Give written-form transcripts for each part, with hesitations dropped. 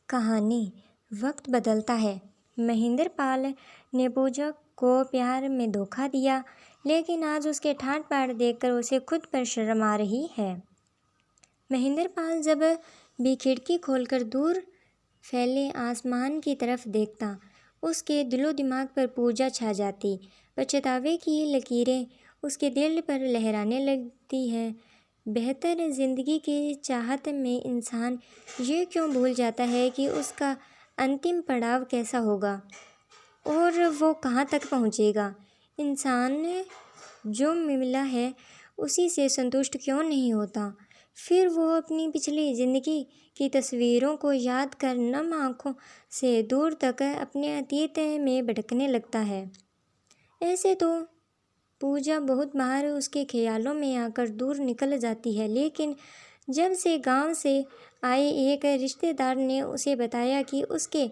कहानी वक्त बदलता है। महेंद्र पाल ने पूजा को प्यार में धोखा दिया, लेकिन आज उसके ठाट बाट देखकर उसे खुद पर शर्म आ रही है। महेंद्र पाल जब भी खिड़की खोलकर दूर फैले आसमान की तरफ देखता, उसके दिलो दिमाग पर पूजा छा जाती। पछतावे की लकीरें उसके दिल पर लहराने लगती है। बेहतर ज़िंदगी की चाहत में इंसान ये क्यों भूल जाता है कि उसका अंतिम पड़ाव कैसा होगा और वो कहाँ तक पहुँचेगा। इंसान जो मिला है उसी से संतुष्ट क्यों नहीं होता। फिर वो अपनी पिछली ज़िंदगी की तस्वीरों को याद कर नम आँखों से दूर तक अपने अतीत में भटकने लगता है। ऐसे तो पूजा बहुत बार उसके ख्यालों में आकर दूर निकल जाती है, लेकिन जब से गांव से आए एक रिश्तेदार ने उसे बताया कि उसके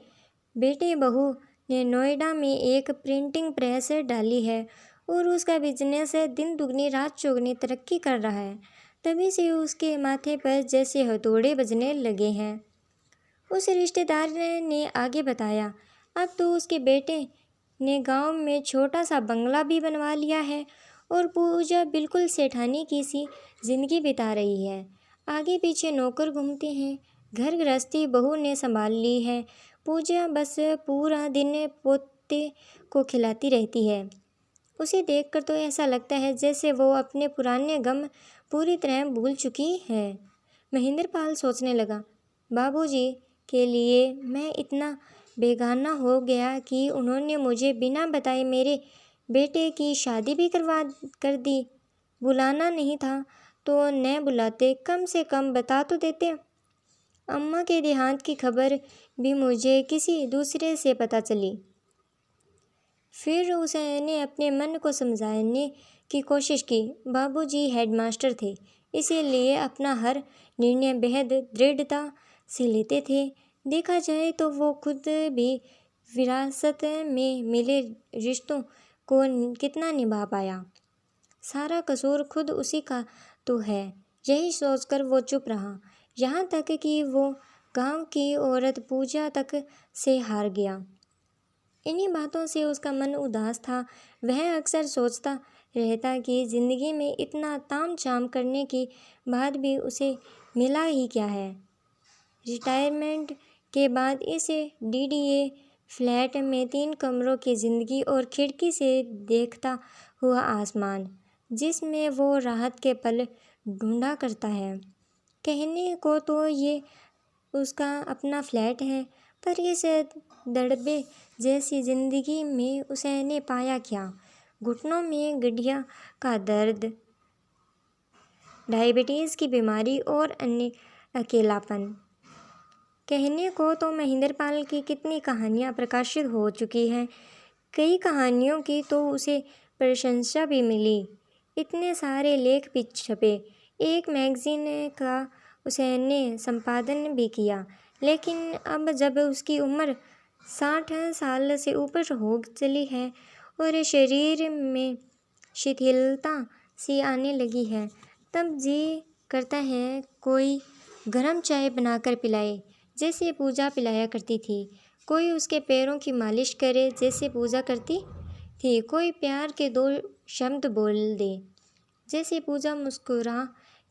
बेटे बहू ने नोएडा में एक प्रिंटिंग प्रेस डाली है और उसका बिजनेस दिन दुगनी रात चौगनी तरक्की कर रहा है, तभी से उसके माथे पर जैसे हथौड़े बजने लगे हैं। उस रिश्तेदार ने आगे बताया, अब तो उसके बेटे ने गांव में छोटा सा बंगला भी बनवा लिया है और पूजा बिल्कुल सेठानी की सी जिंदगी बिता रही है। आगे पीछे नौकर घूमते हैं, घर गृहस्थी बहू ने संभाल ली है। पूजा बस पूरा दिन पोते को खिलाती रहती है। उसे देखकर तो ऐसा लगता है जैसे वो अपने पुराने गम पूरी तरह भूल चुकी है। महेंद्र पाल सोचने लगा, बाबूजी के लिए मैं इतना बेगाना हो गया कि उन्होंने मुझे बिना बताए मेरे बेटे की शादी भी कर दी। बुलाना नहीं था तो न बुलाते, कम से कम बता तो देते। अम्मा के देहांत की खबर भी मुझे किसी दूसरे से पता चली। फिर उसने अपने मन को समझाने की कोशिश की। बाबूजी हेडमास्टर थे, इसीलिए अपना हर निर्णय बेहद दृढ़ता से लेते थे। देखा जाए तो वो खुद भी विरासत में मिले रिश्तों को कितना निभा पाया। सारा कसूर खुद उसी का तो है। यही सोचकर वो चुप रहा, यहाँ तक कि वो गांव की औरत पूजा तक से हार गया। इन्हीं बातों से उसका मन उदास था। वह अक्सर सोचता रहता कि ज़िंदगी में इतना ताम झाम करने के बाद भी उसे मिला ही क्या है। रिटायरमेंट के बाद इस डीडीए फ्लैट में 3 कमरों की ज़िंदगी और खिड़की से देखता हुआ आसमान, जिसमें वो राहत के पल ढूंढा करता है। कहने को तो ये उसका अपना फ्लैट है, पर इस दड़बे जैसी ज़िंदगी में उसने पाया क्या? घुटनों में गठिया का दर्द, डायबिटीज़ की बीमारी और अन्य अकेलापन। कहने को तो महेंद्र पाल की कितनी कहानियाँ प्रकाशित हो चुकी हैं। कई कहानियों की तो उसे प्रशंसा भी मिली, इतने सारे लेख भी छपे। एक मैगजीन का उसने संपादन भी किया। लेकिन अब जब उसकी उम्र 60 साल से ऊपर हो चली है और शरीर में शिथिलता सी आने लगी है, तब जी करता है कोई गरम चाय बनाकर पिलाए जैसे पूजा पिलाया करती थी। कोई उसके पैरों की मालिश करे जैसे पूजा करती थी। कोई प्यार के 2 शब्द बोल दे जैसे पूजा मुस्कुरा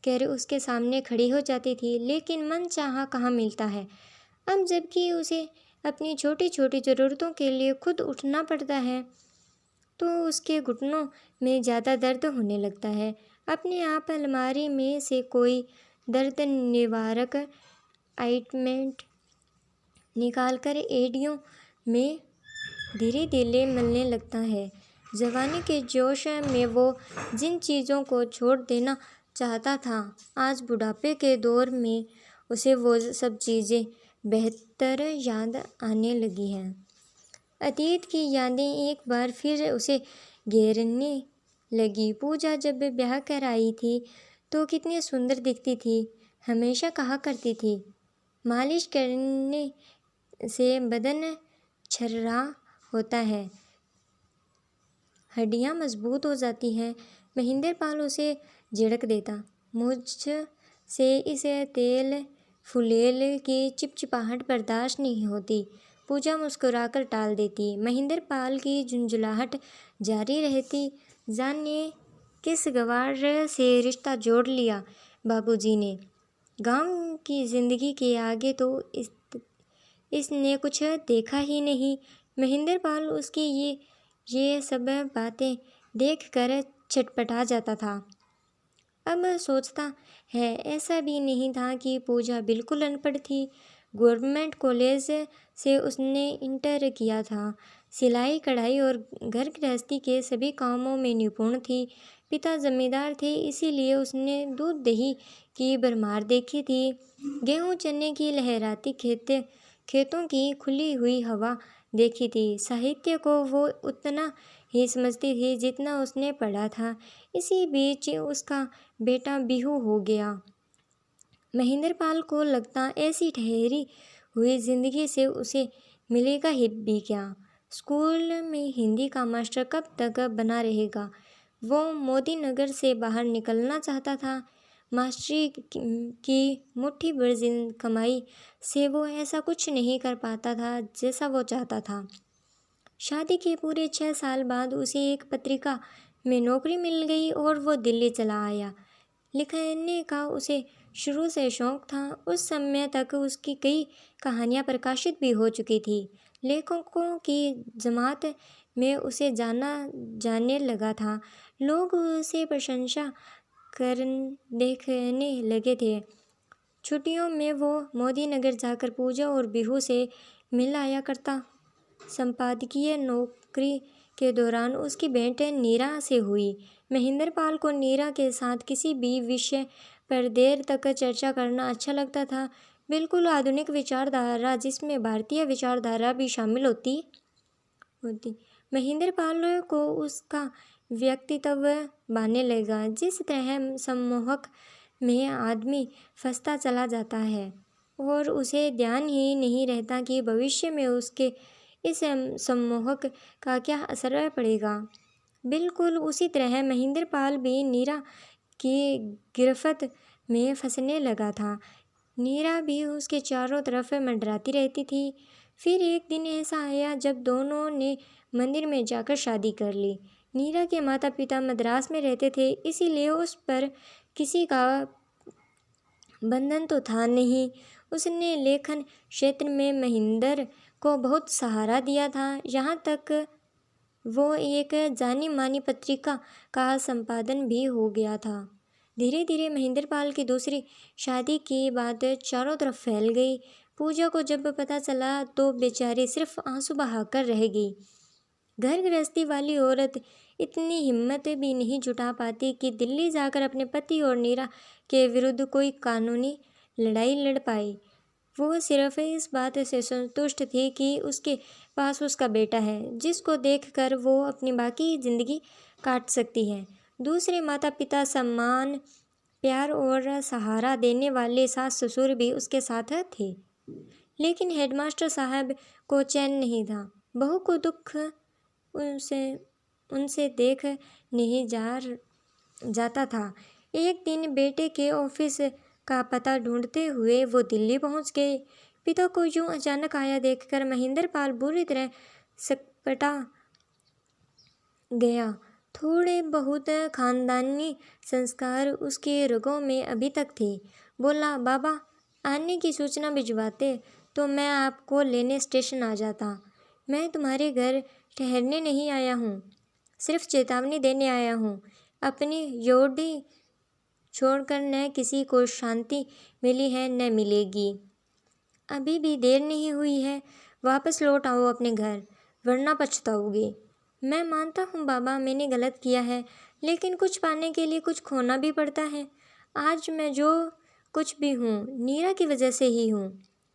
कर उसके सामने खड़ी हो जाती थी। लेकिन मन चाहा कहाँ मिलता है। अब जबकि उसे अपनी छोटी छोटी ज़रूरतों के लिए खुद उठना पड़ता है, तो उसके घुटनों में ज़्यादा दर्द होने लगता है। अपने आप अलमारी में से कोई दर्द निवारक आइटमेंट निकालकर एड़ियों में धीरे धीरे मलने लगता है। जवानी के जोश में वो जिन चीज़ों को छोड़ देना चाहता था, आज बुढ़ापे के दौर में उसे वो सब चीज़ें बेहतर याद आने लगी हैं। अतीत की यादें एक बार फिर उसे घेरने लगी। पूजा जब ब्याह कर आई थी तो कितनी सुंदर दिखती थी। हमेशा कहा करती थी, मालिश करने से बदन छर्रा होता है, हड्डियाँ मजबूत हो जाती हैं। महेंद्र पाल उसे झिड़क देता, मुझ से इसे तेल फुलेल की चिपचिपाहट बर्दाश्त नहीं होती। पूजा मुस्कुराकर टाल देती। महेंद्र पाल की झुंझुलाहट जारी रहती। जाने किस गवार से रिश्ता जोड़ लिया बाबूजी ने। गांव की जिंदगी के आगे तो इसने कुछ देखा ही नहीं। महेंद्र पाल उसकी ये सब बातें देखकर छटपटा जाता था। अब सोचता है ऐसा भी नहीं था कि पूजा बिल्कुल अनपढ़ थी। गवर्नमेंट कॉलेज से उसने इंटर किया था। सिलाई कढ़ाई और घर गृहस्थी के सभी कामों में निपुण थी। पिता जमींदार थे, इसीलिए उसने दूध दही की भरमार देखी थी। गेहूं चने की लहराती खेतों की खुली हुई हवा देखी थी। साहित्य को वो उतना ही समझती थी जितना उसने पढ़ा था। इसी बीच उसका बेटा बिहू हो गया। महेंद्र पाल को लगता ऐसी ठहरी हुई जिंदगी से उसे मिलेगा ही भी क्या। स्कूल में हिंदी का मास्टर कब तक बना रहेगा। वो मोदी नगर से बाहर निकलना चाहता था। मास्टरी की मुट्ठी भर कमाई से वो ऐसा कुछ नहीं कर पाता था जैसा वो चाहता था। शादी के पूरे 6 साल बाद उसे एक पत्रिका में नौकरी मिल गई और वो दिल्ली चला आया। लिखने का उसे शुरू से शौक था। उस समय तक उसकी कई कहानियां प्रकाशित भी हो चुकी थी। लेखकों की जमात में उसे जाने लगा था। लोग उसे प्रशंसा देखने लगे थे। छुट्टियों में वो मोदी नगर जाकर पूजा और बिहू से मिल आया करता। संपादकीय नौकरी के दौरान उसकी भेंट नीरा से हुई। महेंद्र पाल को नीरा के साथ किसी भी विषय पर देर तक चर्चा करना अच्छा लगता था। बिल्कुल आधुनिक विचारधारा जिसमें भारतीय विचारधारा भी शामिल होती। महेंद्र पाल को उसका व्यक्तित्व भाने लगा। जिस तरह सम्मोहक में आदमी फंसता चला जाता है और उसे ध्यान ही नहीं रहता कि भविष्य में उसके इस सम्मोहक का क्या असर पड़ेगा। बिल्कुल उसी तरह महेंद्र पाल भी नीरा की गिरफ्त में फंसने लगा था। नीरा भी उसके चारों तरफ मंडराती रहती थी। फिर एक दिन ऐसा आया जब दोनों ने मंदिर में जाकर शादी कर ली। नीरा के माता पिता मद्रास में रहते थे, इसीलिए उस पर किसी का बंधन तो था नहीं। उसने लेखन क्षेत्र में महेंद्र को बहुत सहारा दिया था। यहाँ तक वो एक जानी मानी पत्रिका का संपादन भी हो गया था। धीरे धीरे महेंद्र पाल की दूसरी शादी की बात चारों तरफ फैल गई। पूजा को जब पता चला तो बेचारी सिर्फ आंसू बहाकर रह गई। घर गृहस्थी वाली औरत इतनी हिम्मत भी नहीं जुटा पाती कि दिल्ली जाकर अपने पति और नीरा के विरुद्ध कोई कानूनी लड़ाई लड़ पाए। वो सिर्फ इस बात से संतुष्ट थी कि उसके पास उसका बेटा है, जिसको देखकर वो अपनी बाकी जिंदगी काट सकती है। दूसरे माता पिता, सम्मान, प्यार और सहारा देने वाले सास ससुर भी उसके साथ थे। लेकिन हेडमास्टर साहब को चैन नहीं था। बहू को दुख उनसे देख नहीं जाता था। एक दिन बेटे के ऑफिस का पता ढूंढते हुए वो दिल्ली पहुंच गए। पिता को यूं अचानक आया देखकर महेंद्र पाल बुरी तरह सकपटा गया। थोड़े बहुत खानदानी संस्कार उसके रगों में अभी तक थे। बोला, बाबा आने की सूचना भिजवाते तो मैं आपको लेने स्टेशन आ जाता। मैं तुम्हारे घर ठहरने नहीं आया हूँ, सिर्फ चेतावनी देने आया हूँ। अपनी योड़ी छोड़कर न किसी को शांति मिली है न मिलेगी। अभी भी देर नहीं हुई है, वापस लौट आओ अपने घर, वरना पछताओगे। मैं मानता हूँ बाबा, मैंने गलत किया है, लेकिन कुछ पाने के लिए कुछ खोना भी पड़ता है। आज मैं जो कुछ भी हूँ नीरा की वजह से ही हूँ,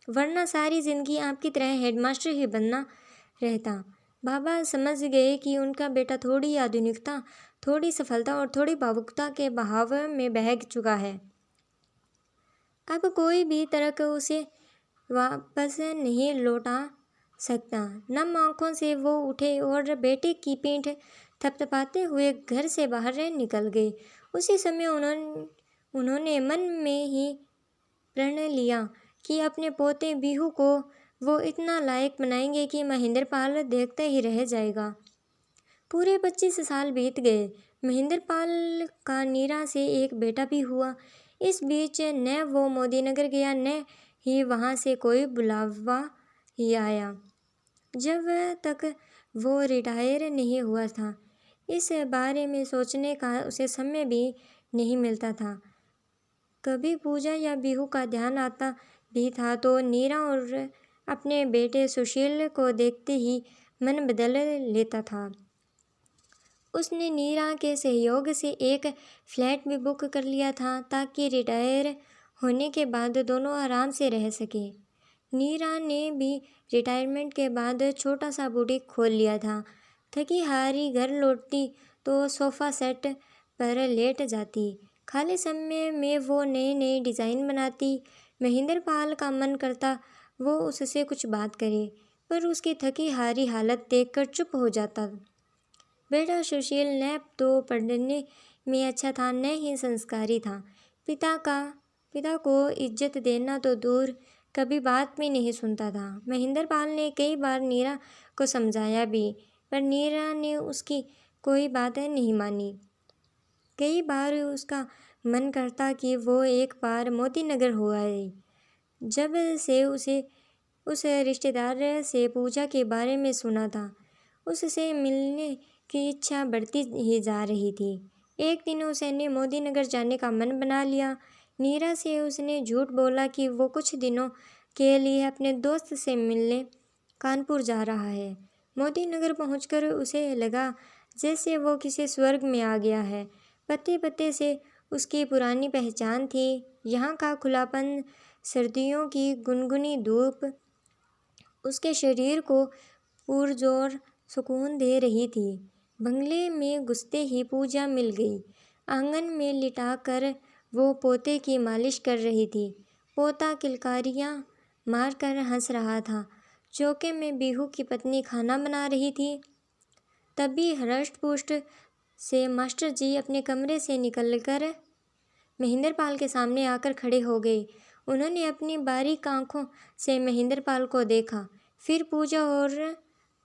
वरना सारी ज़िंदगी आपकी तरह हेडमास्टर ही बनना रहता। बाबा समझ गए कि उनका बेटा थोड़ी आधुनिकता, थोड़ी सफलता और थोड़ी भावुकता के बहाव में बह चुका है। अब कोई भी तर्क उसे वापस नहीं लौटा सकता। नम आंखों से वो उठे और बेटे की पीठ थपथपाते हुए घर से बाहर निकल गए। उसी समय उन्होंने मन में ही प्रण लिया कि अपने पोते बिहू को वो इतना लायक बनाएंगे कि महेंद्रपाल देखते ही रह जाएगा। पूरे 25 साल बीत गए। महेंद्रपाल का नीरा से एक बेटा भी हुआ। इस बीच न वो मोदीनगर गया न ही वहाँ से कोई बुलावा ही आया। जब तक वो रिटायर नहीं हुआ था, इस बारे में सोचने का उसे समय भी नहीं मिलता था। कभी पूजा या बिहू का ध्यान आता भी था तो नीरा और अपने बेटे सुशील को देखते ही मन बदल लेता था। उसने नीरा के सहयोग से एक फ्लैट भी बुक कर लिया था ताकि रिटायर होने के बाद दोनों आराम से रह सके। नीरा ने भी रिटायरमेंट के बाद छोटा सा बुटीक खोल लिया था। थकी हारी घर लौटती तो सोफ़ा सेट पर लेट जाती। खाली समय में वो नए नए डिज़ाइन बनाती। महेंद्रपाल का मन करता वो उससे कुछ बात करे, पर उसकी थकी हारी हालत देखकर चुप हो जाता। बेटा सुशील न तो पढ़ने में अच्छा था न ही संस्कारी था। पिता को इज्जत देना तो दूर, कभी बात भी नहीं सुनता था। महेंद्रपाल ने कई बार नीरा को समझाया भी, पर नीरा ने उसकी कोई बात नहीं मानी। कई बार उसका मन करता कि वो एक बार मोतीनगर हो आए। जब से उसे उस रिश्तेदार से पूजा के बारे में सुना था, उससे मिलने की इच्छा बढ़ती ही जा रही थी। एक दिन उसने मोदीनगर जाने का मन बना लिया। नीरा से उसने झूठ बोला कि वो कुछ दिनों के लिए अपने दोस्त से मिलने कानपुर जा रहा है। मोदीनगर पहुंचकर उसे लगा जैसे वो किसी स्वर्ग में आ गया है। पत्ते पत्ते से उसकी पुरानी पहचान थी। यहाँ का खुलापन, सर्दियों की गुनगुनी धूप उसके शरीर को पुरजोर सुकून दे रही थी। बंगले में घुसते ही पूजा मिल गई। आंगन में लिटाकर वो पोते की मालिश कर रही थी। पोता किलकारियाँ मारकर हंस रहा था। चौके में बिहू की पत्नी खाना बना रही थी। तभी हृष्ट-पुष्ट से मास्टर जी अपने कमरे से निकलकर महेंद्रपाल के सामने आकर खड़े हो गए। उन्होंने अपनी बारीक आंखों से महेंद्रपाल को देखा, फिर पूजा और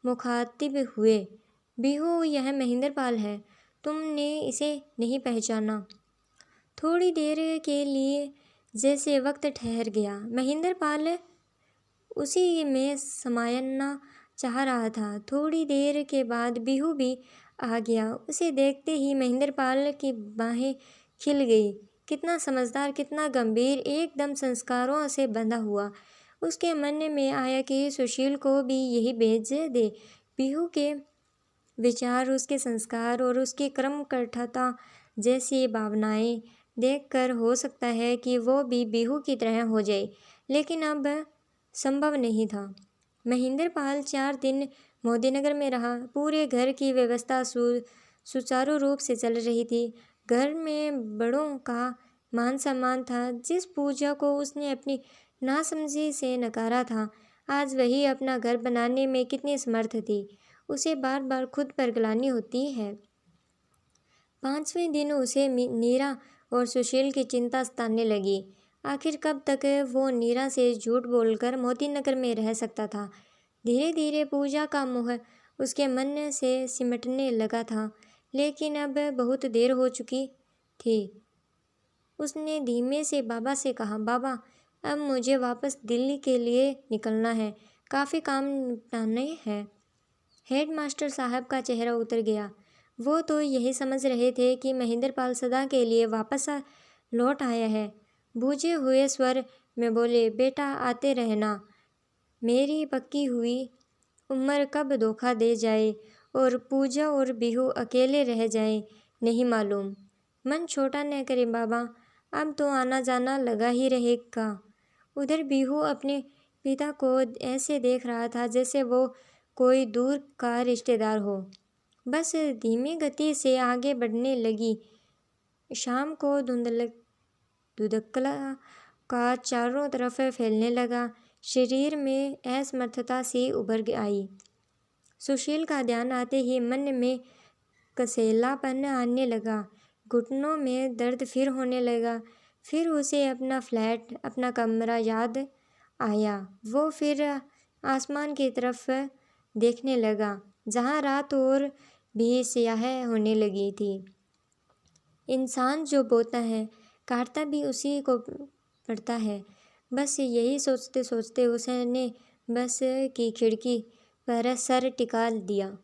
मुखातिब हुए। बिहू, यह महेंद्रपाल है। तुमने इसे नहीं पहचाना? थोड़ी देर के लिए जैसे वक्त ठहर गया। महेंद्रपाल उसी में समाना चाह रहा था। थोड़ी देर के बाद बिहू भी आ गया। उसे देखते ही महेंद्रपाल की बाहें खिल गई। कितना समझदार, कितना गंभीर, एकदम संस्कारों से बंधा हुआ। उसके मन में आया कि सुशील को भी यही भेज दे। बिहू के विचार, उसके संस्कार और उसकी कर्मकठता जैसी भावनाएं देखकर हो सकता है कि वो भी बिहू की तरह हो जाए, लेकिन अब संभव नहीं था। महेंद्रपाल 4 दिन मोदीनगर में रहा। पूरे घर की व्यवस्था सुचारू रूप से चल रही थी। घर में बड़ों का मान सम्मान था। जिस पूजा को उसने अपनी नासमझी से नकारा था, आज वही अपना घर बनाने में कितनी समर्थ थी, उसे बार बार खुद पर ग्लानि होती है। 5वें दिन उसे नीरा और सुशील की चिंता सताने लगी। आखिर कब तक वो नीरा से झूठ बोलकर मोतीनगर में रह सकता था। धीरे धीरे पूजा का मोह उसके मन से सिमटने लगा था, लेकिन अब बहुत देर हो चुकी थी। उसने धीमे से बाबा से कहा, बाबा, अब मुझे वापस दिल्ली के लिए निकलना है। काफ़ी काम निपटाने हैं। हेडमास्टर साहब का चेहरा उतर गया। वो तो यही समझ रहे थे कि महेंद्रपाल सदा के लिए वापस लौट आया है। बूझे हुए स्वर में बोले, बेटा, आते रहना। मेरी पक्की हुई उम्र कब धोखा दे जाए और पूजा और बिहू अकेले रह जाए, नहीं मालूम। मन छोटा न करें बाबा, अब तो आना जाना लगा ही रहेगा। उधर बिहू अपने पिता को ऐसे देख रहा था जैसे वो कोई दूर का रिश्तेदार हो। बस धीमी गति से आगे बढ़ने लगी। शाम को धुंधला का चारों तरफ फैलने लगा। शरीर में असमर्थता सी उभर आई। सुशील का ध्यान आते ही मन में कसेलापन आने लगा। घुटनों में दर्द फिर होने लगा। फिर उसे अपना फ्लैट, अपना कमरा याद आया। वो फिर आसमान की तरफ देखने लगा, जहाँ रात और भी स्याह होने लगी थी। इंसान जो बोता है, काटता भी उसी को पड़ता है। बस यही सोचते सोचते उसने बस की खिड़की पर सर टिका दिया।